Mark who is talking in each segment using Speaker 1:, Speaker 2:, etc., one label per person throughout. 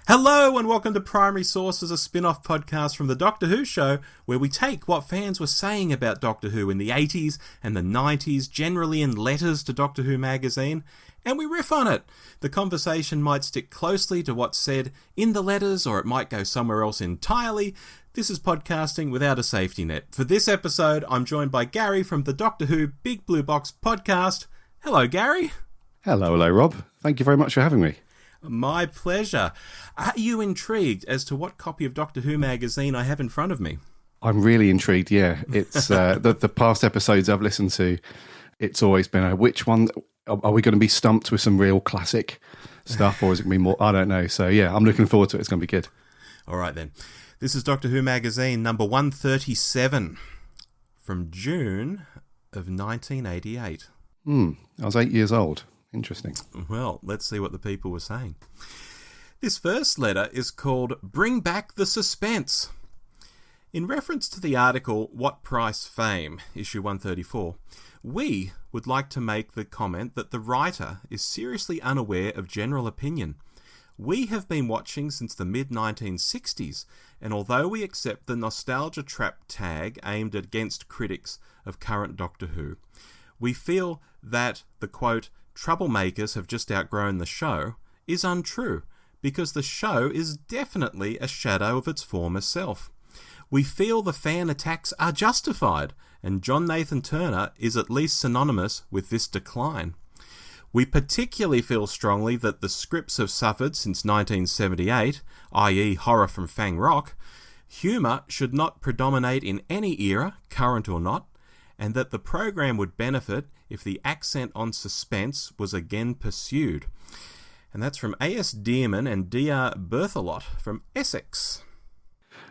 Speaker 1: Hello and welcome to Primary Sources, a spin-off podcast from the Doctor Who show, where we take what fans were saying about Doctor Who in the 80s and the 90s, generally in letters to Doctor Who magazine, and we riff on it. The conversation might stick closely to what's said in the letters, or it might go somewhere else entirely. This is podcasting without a safety net. For this episode, I'm joined by Garry from the Doctor Who Big Blue Box podcast. Hello, Garry.
Speaker 2: Hello, Rob. Thank you very much for having me.
Speaker 1: My pleasure. Are you intrigued as to what copy of Doctor Who magazine I have in front of me?
Speaker 2: I'm really intrigued, yeah. It's the past episodes I've listened to, it's always been, which one, are we going to be stumped with some real classic stuff, or is it going to be more, I don't know. So yeah, I'm looking forward to it. It's going to be good.
Speaker 1: All right then. This is Doctor Who magazine number 137 from June of 1988.
Speaker 2: I was 8 years old. Interesting.
Speaker 1: Well, let's see what the people were saying. This first letter is called Bring Back the Suspense. In reference to the article What Price Fame, issue 134, we would like to make the comment that the writer is seriously unaware of general opinion. We have been watching since the mid-1960s, and although we accept the nostalgia trap tag aimed against critics of current Doctor Who, we feel that the, quote, troublemakers have just outgrown the show is untrue, because the show is definitely a shadow of its former self. We feel the fan attacks are justified, and John Nathan Turner is at least synonymous with this decline. We particularly feel strongly that the scripts have suffered since 1978, i.e. horror from Fang Rock. Humour should not predominate in any era, current or not, and that the program would benefit if the accent on suspense was again pursued. And that's from A.S. Dearman and D.R. Berthelot from Essex.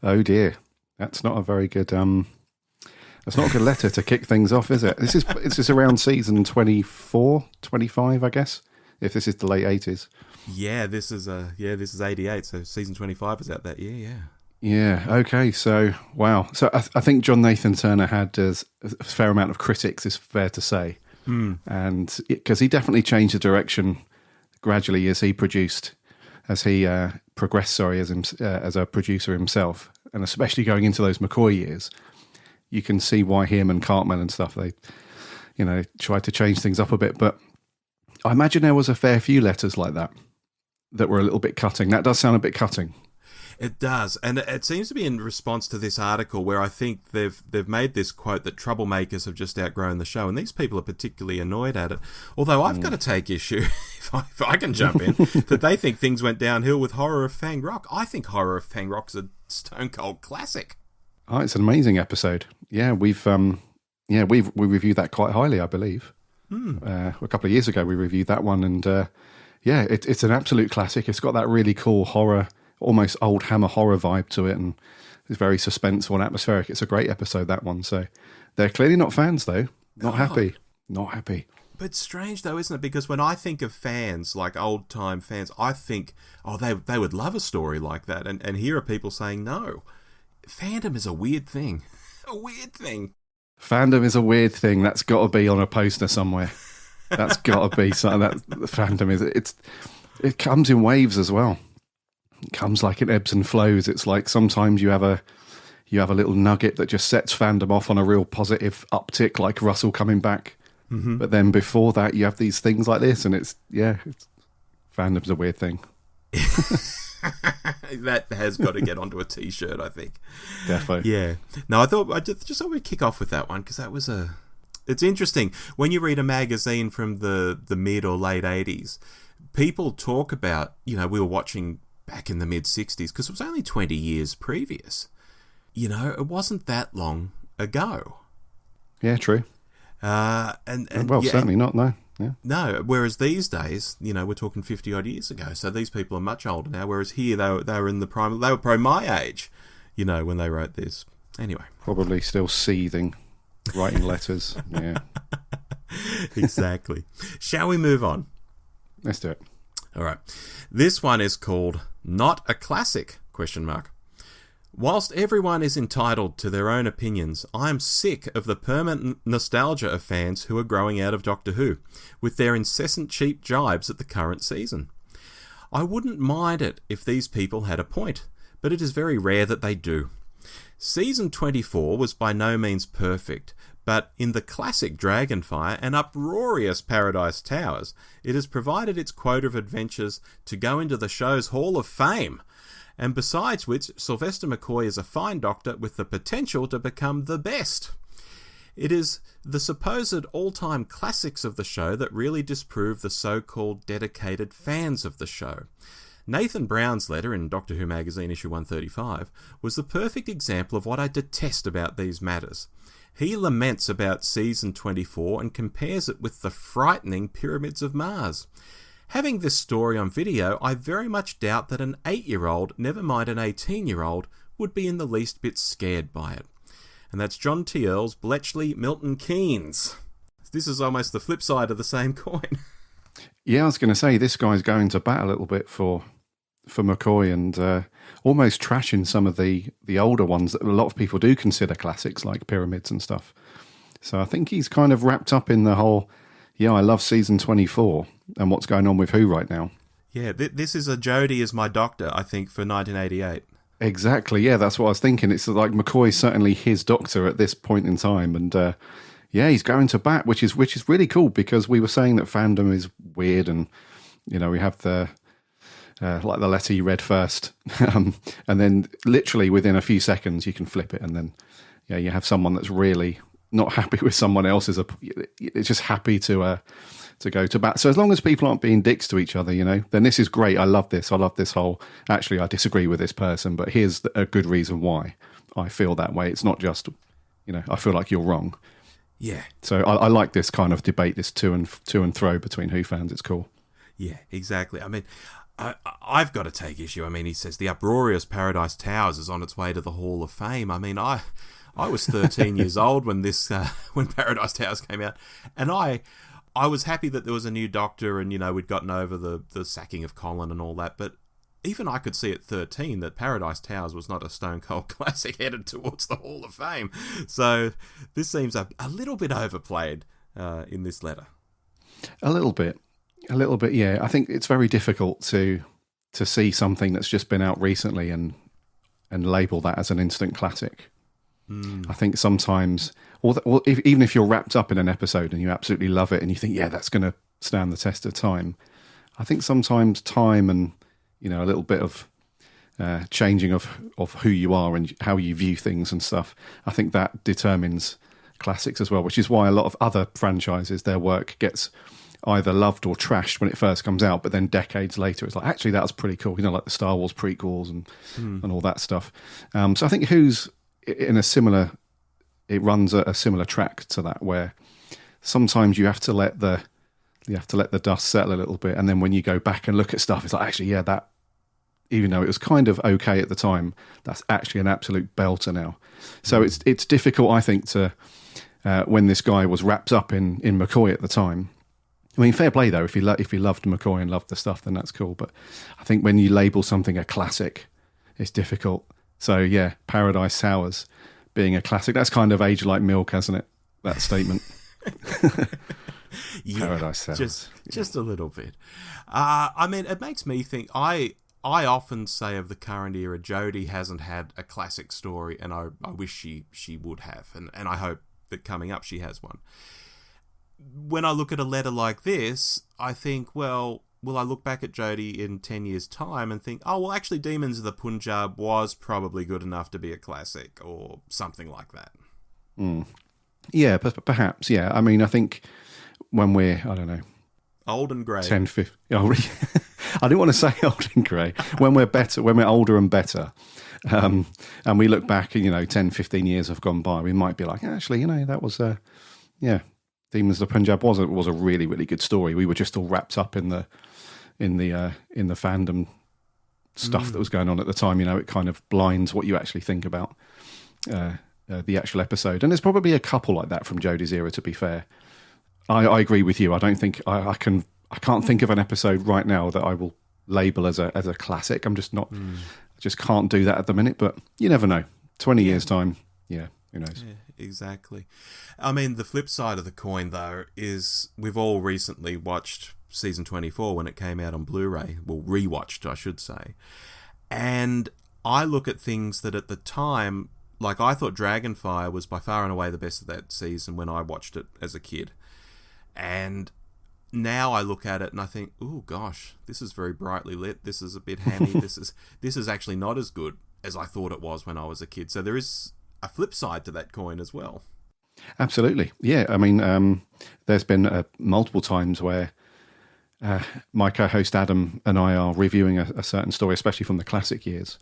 Speaker 2: Oh dear, that's not a very good that's not a good letter to kick things off, is it? This is around season 24, 25, I guess, if this is the late 80s.
Speaker 1: Yeah, this is 88, so season 25 is out that year, yeah.
Speaker 2: Yeah, okay, so, wow. So I think John Nathan Turner had a fair amount of critics, is fair to say. And because he definitely changed the direction gradually as he progressed, as a producer himself, and especially going into those McCoy years, you can see why him and Cartman and stuff, they, tried to change things up a bit. But I imagine there was a fair few letters like that were a little bit cutting. That does sound a bit cutting.
Speaker 1: It does, and it seems to be in response to this article where I think they've made this quote that troublemakers have just outgrown the show, and these people are particularly annoyed at it. Although I've got to take issue, if I can jump in, that they think things went downhill with Horror of Fang Rock. I think Horror of Fang Rock is a stone cold classic. Oh,
Speaker 2: it's an amazing episode. Yeah, we reviewed that quite highly, I believe. A couple of years ago, we reviewed that one, and it's an absolute classic. It's got that really cool horror, almost old Hammer horror vibe to it, and it's very suspenseful and atmospheric. It's a great episode, that one. So they're clearly not fans, though. Not happy.
Speaker 1: But strange, though, isn't it? Because when I think of fans, like old-time fans, I think, they would love a story like that. And here are people saying, no, fandom is a weird thing. A weird thing.
Speaker 2: Fandom is a weird thing. That's got to be on a poster somewhere. That's got to be something that the fandom is. It comes in waves as well. It comes like it ebbs and flows. It's like sometimes you have a little nugget that just sets fandom off on a real positive uptick, like Russell coming back. Mm-hmm. But then before that, you have these things like this, and fandom's a weird thing.
Speaker 1: That has got to get onto a T-shirt, I think.
Speaker 2: Definitely.
Speaker 1: Yeah. No, I just thought we'd kick off with that one because that was it's interesting when you read a magazine from the mid or late 80s. People talk about, we were watching back in the mid-60s, because it was only 20 years previous. It wasn't that long ago.
Speaker 2: Yeah, true. Certainly not, no. Yeah.
Speaker 1: No, whereas these days, we're talking 50-odd years ago, so these people are much older now, whereas here they were in the prime, they were probably my age, when they wrote this. Anyway.
Speaker 2: Probably still seething, writing letters, yeah.
Speaker 1: Exactly. Shall we move on?
Speaker 2: Let's do it.
Speaker 1: All right. This one is called Not a Classic, ? Whilst everyone is entitled to their own opinions, I am sick of the permanent nostalgia of fans who are growing out of Doctor Who, with their incessant cheap jibes at the current season. I wouldn't mind it if these people had a point, but it is very rare that they do. Season 24 was by no means perfect, but in the classic Dragonfire and uproarious Paradise Towers, it has provided its quota of adventures to go into the show's Hall of Fame. And besides which, Sylvester McCoy is a fine doctor with the potential to become the best. It is the supposed all-time classics of the show that really disprove the so-called dedicated fans of the show. Nathan Brown's letter in Doctor Who magazine issue 135 was the perfect example of what I detest about these matters. He laments about season 24 and compares it with the frightening Pyramids of Mars. Having this story on video, I very much doubt that an 8-year-old, never mind an 18-year-old, would be in the least bit scared by it. And that's John T. Earls, Bletchley, Milton Keynes. This is almost the flip side of the same coin.
Speaker 2: Yeah, I was going to say, this guy's going to bat a little bit for McCoy and almost trashing some of the older ones that a lot of people do consider classics, like Pyramids and stuff. So I think he's kind of wrapped up in the whole, I love season 24 and what's going on with Who right now.
Speaker 1: Yeah, this is a Jodie as my doctor, I think, for 1988.
Speaker 2: Exactly, yeah, that's what I was thinking. It's like McCoy's certainly his doctor at this point in time, and he's going to bat, which is really cool, because we were saying that fandom is weird, and we have the like the letter you read first, and then literally within a few seconds you can flip it, and then you have someone that's really not happy with someone else it's just happy to go to bat. So as long as people aren't being dicks to each other, then this is great. I love this whole, actually I disagree with this person, but here's a good reason why I feel that way. It's not just, I feel like you're wrong.
Speaker 1: Yeah.
Speaker 2: So I like this kind of debate, this to and fro between Who fans. It's cool.
Speaker 1: Yeah, exactly. I mean, I've got to take issue. I mean, he says the uproarious Paradise Towers is on its way to the Hall of Fame. I mean, I was 13 years old when when Paradise Towers came out, and I was happy that there was a new doctor and, we'd gotten over the sacking of Colin and all that, but even I could see at 13 that Paradise Towers was not a stone cold classic headed towards the Hall of Fame. So this seems a little bit overplayed in this letter. A little bit,
Speaker 2: yeah. I think it's very difficult to see something that's just been out recently and label that as an instant classic. I think sometimes, even if you're wrapped up in an episode and you absolutely love it and you think, that's going to stand the test of time, I think sometimes time and, a little bit of changing of who you are and how you view things and stuff, I think that determines classics as well, which is why a lot of other franchises, their work gets either loved or trashed when it first comes out, but then decades later it's like, actually that was pretty cool, like the Star Wars prequels and all that stuff. So I think Who's in it runs a similar track to that, where sometimes you have to let the dust settle a little bit, and then when you go back and look at stuff, it's like, actually, that, even though it was kind of okay at the time, that's actually an absolute belter now. So it's difficult, I think, to when this guy was wrapped up in McCoy at the time. I mean, fair play though. If he loved McCoy and loved the stuff, then that's cool. But I think when you label something a classic, it's difficult. So yeah, Paradise Towers being a classic, that's kind of age like milk, hasn't it? That statement. Paradise Towers.
Speaker 1: Just a little bit. I mean, it makes me think, I often say of the current era, Jodie hasn't had a classic story, and I wish she would have, and I hope that coming up she has one. When I look at a letter like this, I think, well, will I look back at Jodie in 10 years' time and think, oh, well, actually Demons of the Punjab was probably good enough to be a classic, or something like that?
Speaker 2: Yeah, perhaps, yeah. I mean, I think when we're, I don't know,
Speaker 1: old and grey.
Speaker 2: 10, 15... Oh, I didn't want to say old and grey. When we're better, when we're older and better, and we look back, 10, 15 years have gone by, we might be like, actually, that was, Demons of the Punjab was a really, really good story. We were just all wrapped up in the fandom stuff that was going on at the time. It kind of blinds what you actually think about the actual episode. And there's probably a couple like that from Jodie's era, to be fair. I agree with you. I don't think I can't think of an episode right now that I will label as a classic. I'm just not. I just can't do that at the minute. But you never know. 20 years time, who knows?
Speaker 1: Yeah, exactly. I mean, the flip side of the coin, though, is we've all recently watched season 24 when it came out on Blu-ray. Well, rewatched, I should say. And I look at things that at the time, like I thought Dragonfire was by far and away the best of that season when I watched it as a kid. And now I look at it and I think, oh gosh, this is very brightly lit. This is a bit hammy. This is actually not as good as I thought it was when I was a kid. So there is a flip side to that coin as well.
Speaker 2: Absolutely. Yeah. I mean, there's been multiple times where my co-host Adam and I are reviewing a certain story, especially from the classic years.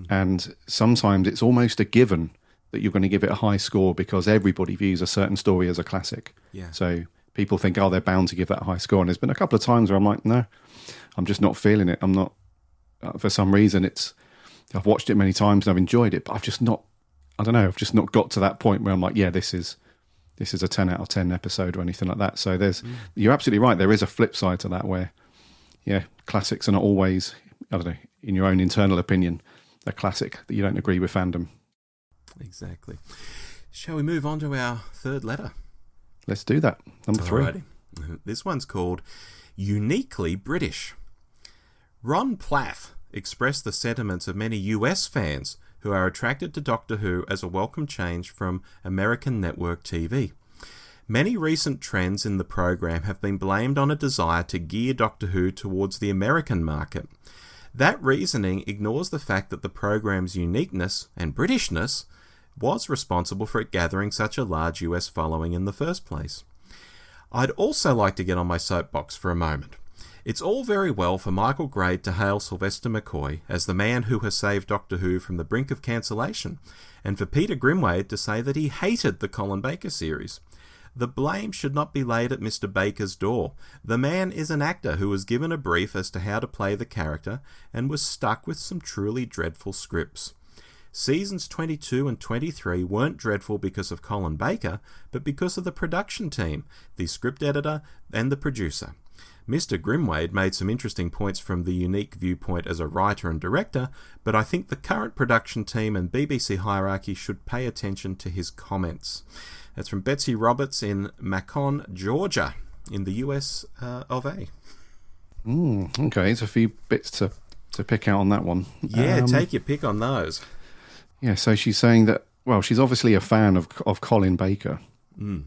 Speaker 2: And sometimes it's almost a given that you're going to give it a high score because everybody views a certain story as a classic.
Speaker 1: Yeah.
Speaker 2: So people think, oh, they're bound to give that a high score. And there's been a couple of times where I'm like, no, I'm just not feeling it. I'm not, for some reason, I've watched it many times and I've enjoyed it, but I've just not got to that point where I'm like, yeah, this is a 10 out of 10 episode or anything like that. So you're absolutely right. There is a flip side to that where, yeah, classics are not always, I don't know, in your own internal opinion, a classic that you don't agree with fandom.
Speaker 1: Exactly. Shall we move on to our third letter?
Speaker 2: Let's do that. Number 3.
Speaker 1: Alrighty. This one's called Uniquely British. Ron Plath expressed the sentiments of many US fans who are attracted to Doctor Who as a welcome change from American network TV. Many recent trends in the program have been blamed on a desire to gear Doctor Who towards the American market. That reasoning ignores the fact that the program's uniqueness and Britishness was responsible for it gathering such a large US following in the first place. I'd also like to get on my soapbox for a moment. It's all very well for Michael Grade to hail Sylvester McCoy as the man who has saved Doctor Who from the brink of cancellation, and for Peter Grimwade to say that he hated the Colin Baker series. The blame should not be laid at Mr. Baker's door. The man is an actor who was given a brief as to how to play the character and was stuck with some truly dreadful scripts. Seasons 22 and 23 weren't dreadful because of Colin Baker, but because of the production team, the script editor and the producer. Mr. Grimwade made some interesting points from the unique viewpoint as a writer and director, but I think the current production team and BBC hierarchy should pay attention to his comments. That's from Betsy Roberts in Macon, Georgia, in the US of A.
Speaker 2: Okay, there's a few bits to pick out on that one.
Speaker 1: Yeah, take your pick on those.
Speaker 2: Yeah, so she's saying that, well, she's obviously a fan of Colin Baker, and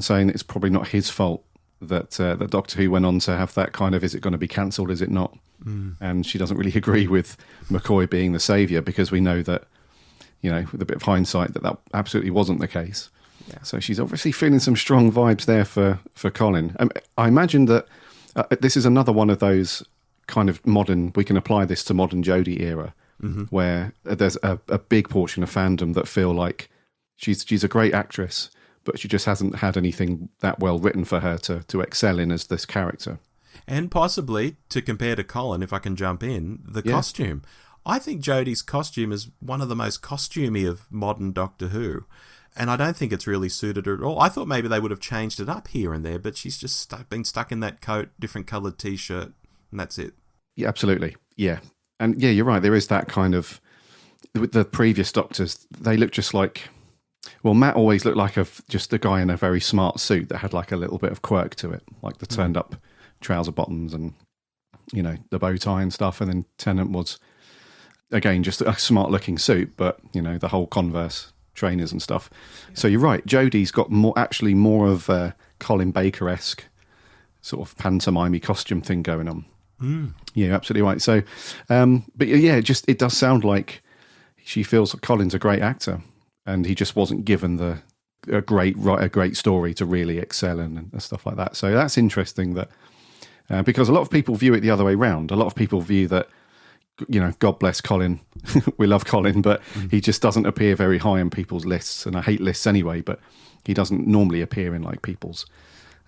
Speaker 2: saying it's probably not his fault that Doctor Who went on to have that kind of, is it going to be cancelled, is it not? And she doesn't really agree with McCoy being the saviour, because we know that, you know, with a bit of hindsight, that absolutely wasn't the case. Yeah. So she's obviously feeling some strong vibes there for Colin. I imagine that this is another one of those kind of modern, we can apply this to modern Jodie era, where there's a big portion of fandom that feel like she's a great actress, but she just hasn't had anything that well written for her to excel in as this character. And
Speaker 1: possibly, to compare to Colin, if I can jump in, the costume. I think Jodie's costume is one of the most costumey of modern Doctor Who. And I don't think it's really suited her at all. I thought maybe they would have changed it up here and there, but she's just been stuck in that coat, different coloured T-shirt, and that's it.
Speaker 2: Yeah, absolutely. Yeah. And yeah, you're right. There is that kind of, with the previous Doctors, they look just like, well, Matt always looked like just a guy in a very smart suit that had like a little bit of quirk to it, like the turned up trouser bottoms and, you know, the bow tie and stuff. And then Tennant was, again, just a smart looking suit, but, you know, the whole Converse trainers and stuff. Yeah. So you're right. Jodie's got more of a Colin Baker-esque sort of pantomime costume thing going on. Yeah, absolutely right. So, but yeah, it does sound like she feels that Colin's a great actor, and he just wasn't given a great story to really excel in and stuff like that. So that's interesting that because a lot of people view it the other way round. A lot of people view that, you know, God bless Colin, we love Colin, but he just doesn't appear very high on people's lists, and I hate lists anyway. But he doesn't normally appear in like people's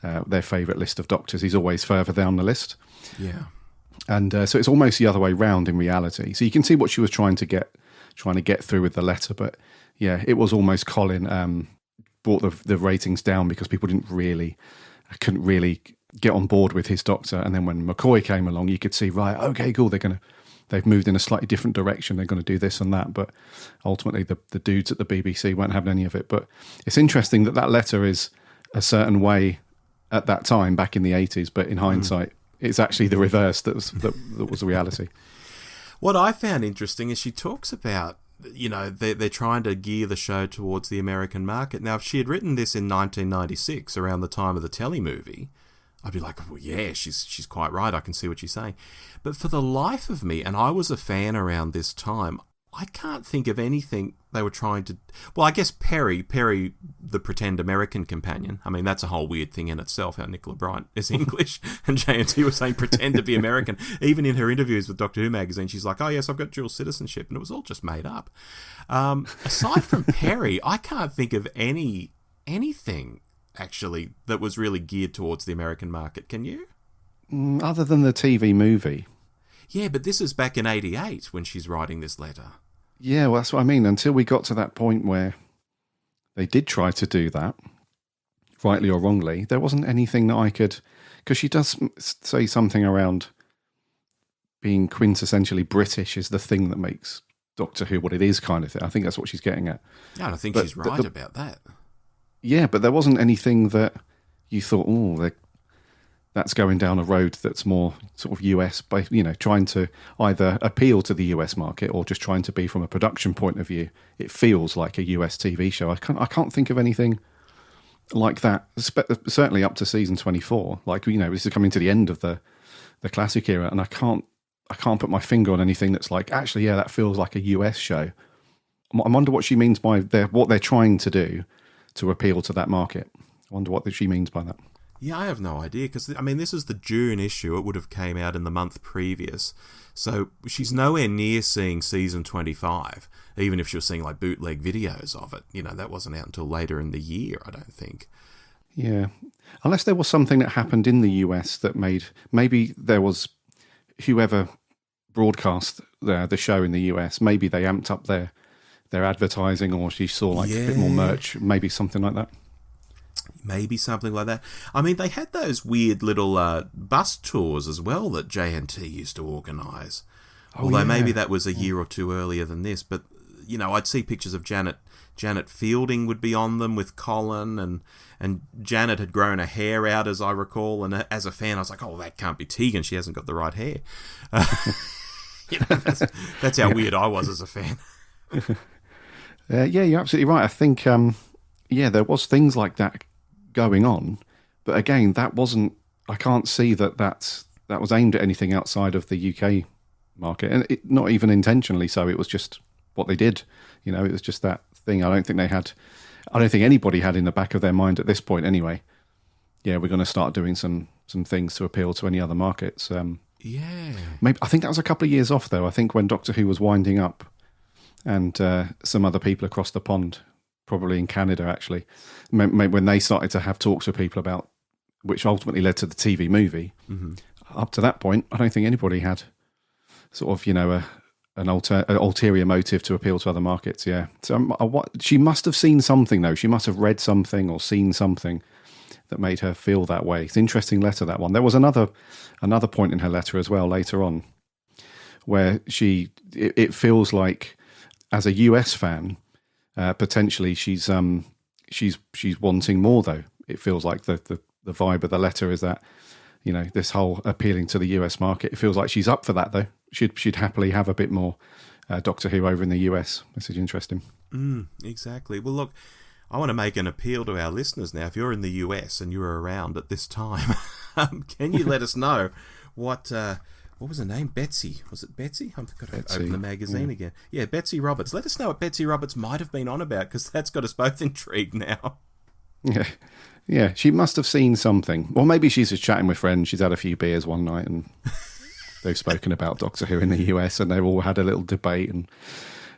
Speaker 2: their favourite list of Doctors. He's always further down the list. Yeah. And so it's almost the other way round in reality. So you can see what she was trying to get through with the letter. But yeah, it was almost Colin brought the ratings down because people couldn't really get on board with his Doctor. And then when McCoy came along, you could see, right, okay, cool, they've moved in a slightly different direction. They're going to do this and that. But ultimately, the dudes at the BBC weren't having any of it. But it's interesting that letter is a certain way at that time, back in the 80s. But in hindsight, it's actually the reverse that was the reality.
Speaker 1: What I found interesting is she talks about, they're trying to gear the show towards the American market. Now, if she had written this in 1996, around the time of the telly movie, I'd be like, well, yeah, she's quite right. I can see what she's saying. But for the life of me, and I was a fan around this time, I can't think of anything they were trying to... Well, I guess Perry, the pretend American companion. I mean, that's a whole weird thing in itself, how Nicola Bryant is English and JNT was saying pretend to be American. Even in her interviews with Doctor Who magazine, she's like, oh, yes, I've got dual citizenship. And it was all just made up. Aside from Perry, I can't think of anything, actually, that was really geared towards the American market. Can you?
Speaker 2: Other than the TV movie.
Speaker 1: Yeah, but this is back in 88 when she's writing this letter.
Speaker 2: Yeah, well, that's what I mean. Until we got to that point where they did try to do that, rightly or wrongly, there wasn't anything that I could... Because she does say something around being quintessentially British is the thing that makes Doctor Who what it is, kind of thing. I think that's what she's getting at.
Speaker 1: Yeah, and I think she's right about that.
Speaker 2: Yeah, but there wasn't anything that you thought, oh, that's going down a road that's more sort of US, trying to either appeal to the US market or just trying to be from a production point of view. It feels like a US TV show. I can't think of anything like that, certainly up to season 24. Like, this is coming to the end of the classic era, and I can't put my finger on anything that's like, actually, yeah, that feels like a US show. I wonder what she means by what they're trying to do to appeal to that market. I wonder what she means by that.
Speaker 1: Yeah, I have no idea, because, I mean, this is the June issue. It would have came out in the month previous. So she's nowhere near seeing season 25, even if she was seeing, like, bootleg videos of it. That wasn't out until later in the year, I don't think.
Speaker 2: Yeah. Unless there was something that happened in the US that maybe there was whoever broadcast the show in the US, maybe they amped up their advertising, or she saw, like, a bit more merch, maybe something like that.
Speaker 1: Maybe something like that. I mean, they had those weird little bus tours as well that JNT used to organise. Although maybe that was a year or two earlier than this. But, I'd see pictures of Janet Fielding would be on them with Colin, and Janet had grown her hair out, as I recall. And as a fan, I was like, oh, that can't be Tegan. She hasn't got the right hair. That's how weird I was as a fan.
Speaker 2: Yeah, you're absolutely right. I think, there was things like that going on, but again, that wasn't. I can't see that was aimed at anything outside of the UK market, and not even intentionally. So it was just what they did. It was just that thing. I don't think anybody had in the back of their mind at this point, anyway. Yeah, we're going to start doing some things to appeal to any other markets. Maybe I think that was a couple of years off, though. I think when Doctor Who was winding up, and some other people across the pond, probably in Canada, actually, when they started to have talks with people about, which ultimately led to the TV movie. Mm-hmm. Up to that point, I don't think anybody had sort of, an ulterior motive to appeal to other markets. Yeah. So she must have seen something, though. She must have read something or seen something that made her feel that way. It's an interesting letter, that one. There was another point in her letter as well later on, where it feels like, as a US fan, potentially she's wanting more, though. It feels like the vibe of the letter is that, this whole appealing to the US market. It feels like she's up for that, though. She'd happily have a bit more Doctor Who over in the US. This is interesting.
Speaker 1: Exactly. Well, look, I want to make an appeal to our listeners now. If you're in the US and you're around at this time, can you let us know what was her name? Betsy. Was it Betsy? I've got to open the magazine again. Yeah, Betsy Roberts. Let us know what Betsy Roberts might have been on about, because that's got us both intrigued now.
Speaker 2: Yeah, she must have seen something. Or maybe she's just chatting with friends. She's had a few beers one night and they've spoken about Doctor Who in the US, and they've all had a little debate, and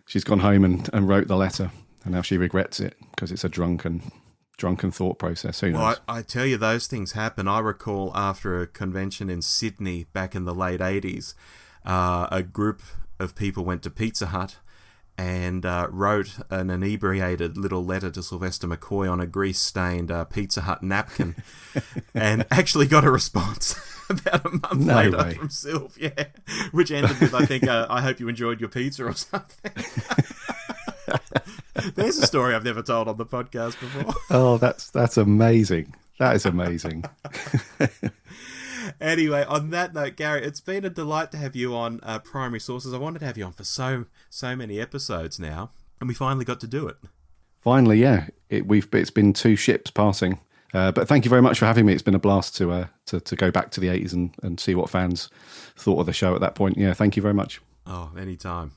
Speaker 2: she's gone home and wrote the letter, and now she regrets it because it's a drunken thought process. Who knows?
Speaker 1: Well, I tell you, those things happen. I recall after a convention in Sydney back in the late 80s, a group of people went to Pizza Hut and wrote an inebriated little letter to Sylvester McCoy on a grease-stained Pizza Hut napkin, and actually got a response about a month later from Sylv, which ended with, I think, I hope you enjoyed your pizza or something. There's a story I've never told on the podcast before.
Speaker 2: Oh, that's amazing. That is amazing.
Speaker 1: Anyway, on that note, Garry, it's been a delight to have you on Primary Sources. I wanted to have you on for so many episodes now, and we finally got to do it.
Speaker 2: Finally, yeah. It's been 2 ships passing. But thank you very much for having me. It's been a blast to go back to the 80s and see what fans thought of the show at that point. Yeah, thank you very much.
Speaker 1: Oh, anytime.